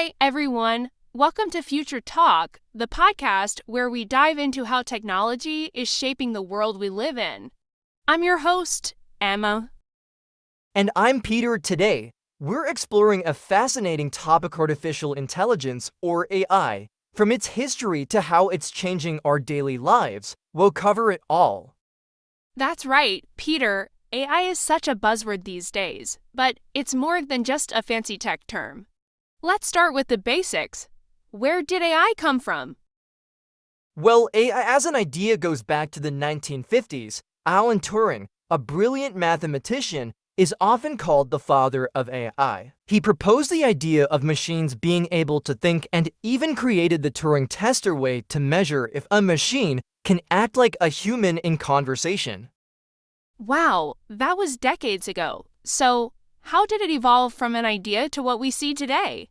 Hi, everyone. Welcome to Future Talk, the podcast where we dive into how technology is shaping the world we live in. I'm your host, Emma. And I'm Peter. Today, we're exploring a fascinating topic: artificial intelligence, or AI. From its history to how it's changing our daily lives, we'll cover it all. That's right, Peter. AI is such a buzzword these days, but it's more than just a fancy tech term. Let's start with the basics. Where did AI come from? Well, AI as an idea goes back to the 1950s. Alan Turing, a brilliant mathematician, is often called the father of AI. He proposed the idea of machines being able to think and even created the Turing tester way to measure if a machine can act like a human in conversation. Wow, that was decades ago. So, how did it evolve from an idea to what we see today?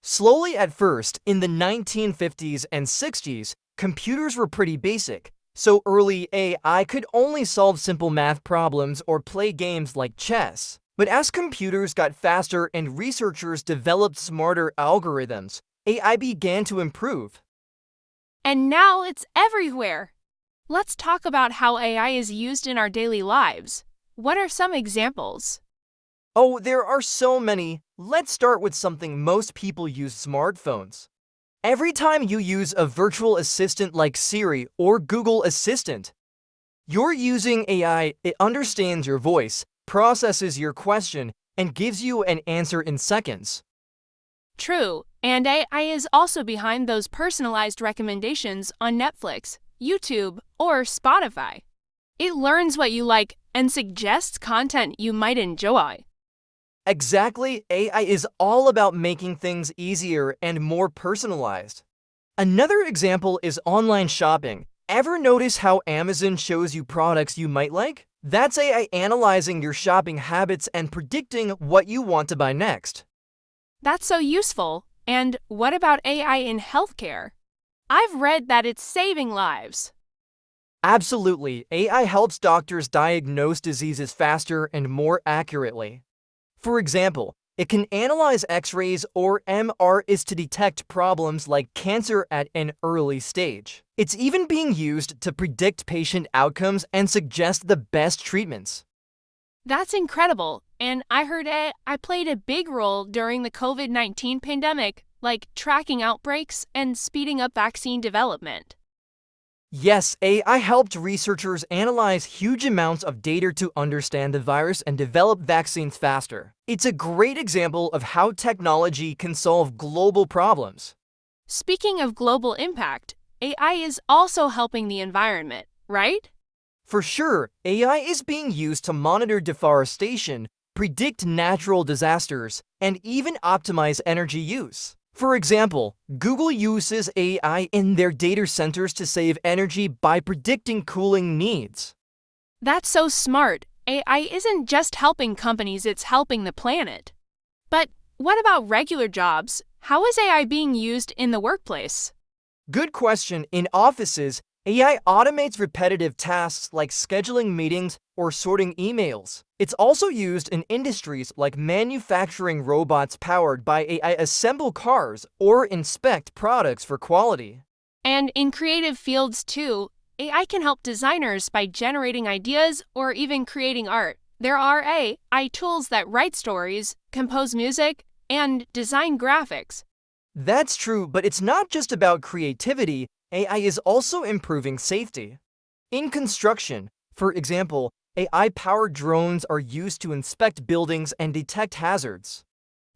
Slowly at first, in the 1950s and 60s, computers were pretty basic, so early AI could only solve simple math problems or play games like chess. But as computers got faster and researchers developed smarter algorithms, AI began to improve. And now it's everywhere. Let's talk about how AI is used in our daily lives. What are some examples? Oh, there are so many. Let's start with something most people use: smartphones. Every time you use a virtual assistant like Siri or Google Assistant, you're using AI. It understands your voice, processes your question, and gives you an answer in seconds. True, and AI is also behind those personalized recommendations on Netflix, YouTube, or Spotify. It learns what you like and suggests content you might enjoy. Exactly, AI is all about making things easier and more personalized. Another example is online shopping. Ever notice how Amazon shows you products you might like? That's AI analyzing your shopping habits and predicting what you want to buy next. That's so useful. And what about AI in healthcare? I've read that it's saving lives. Absolutely, AI helps doctors diagnose diseases faster and more accurately. For example, it can analyze X-rays or MRIs to detect problems like cancer at an early stage. It's even being used to predict patient outcomes and suggest the best treatments. That's incredible. And I heard AI played a big role during the COVID-19 pandemic, like tracking outbreaks and speeding up vaccine development. Yes, AI helped researchers analyze huge amounts of data to understand the virus and develop vaccines faster. It's a great example of how technology can solve global problems. Speaking of global impact, AI is also helping the environment, right? For sure, AI is being used to monitor deforestation, predict natural disasters, and even optimize energy use. For example, Google uses AI in their data centers to save energy by predicting cooling needs. That's so smart. AI isn't just helping companies, it's helping the planet. But what about regular jobs? How is AI being used in the workplace? Good question. In offices, AI automates repetitive tasks like scheduling meetings or sorting emails. It's also used in industries like manufacturing. Robots powered by AI assemble cars or inspect products for quality. And in creative fields too, AI can help designers by generating ideas or even creating art. There are AI tools that write stories, compose music, and design graphics. That's true, but it's not just about creativity. AI is also improving safety. In construction, for example, AI-powered drones are used to inspect buildings and detect hazards.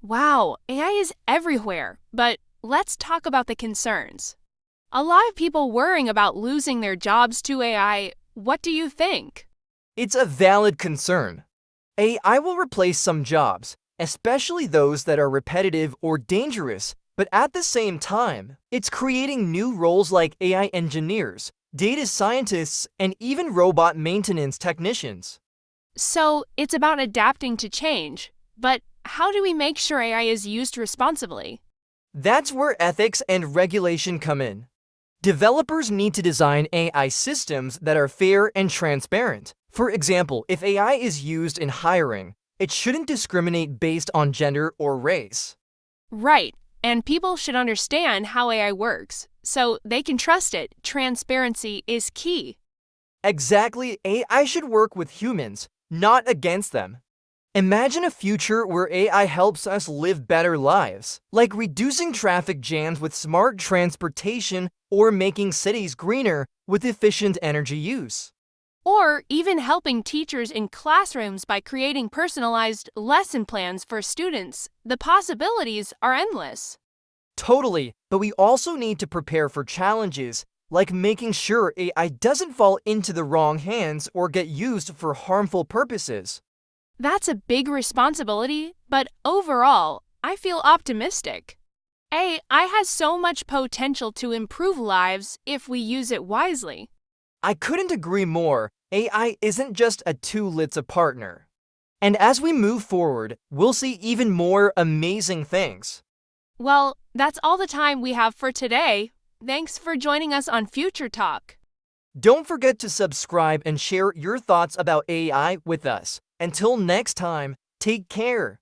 Wow, AI is everywhere. But let's talk about the concerns. A lot of people worrying about losing their jobs to AI. What do you think? It's a valid concern. AI will replace some jobs, especially those that are repetitive or dangerous, but at the same time, it's creating new roles like AI engineers, data scientists, and even robot maintenance technicians. So it's about adapting to change. But how do we make sure AI is used responsibly? That's where ethics and regulation come in. Developers need to design AI systems that are fair and transparent. For example, if AI is used in hiring, it shouldn't discriminate based on gender or race. Right, and people should understand how AI works so they can trust it. Transparency is key. Exactly, AI should work with humans, not against them. Imagine a future where AI helps us live better lives, like reducing traffic jams with smart transportation or making cities greener with efficient energy use. Or even helping teachers in classrooms by creating personalized lesson plans for students. The possibilities are endless. Totally, but we also need to prepare for challenges, like making sure AI doesn't fall into the wrong hands or get used for harmful purposes. That's a big responsibility, but overall, I feel optimistic. AI has so much potential to improve lives if we use it wisely. I couldn't agree more. AI isn't just a tool, it's a partner. And as we move forward, we'll see even more amazing things. Well, that's all the time we have for today. Thanks for joining us on Future Talk. Don't forget to subscribe and share your thoughts about AI with us. Until next time, take care.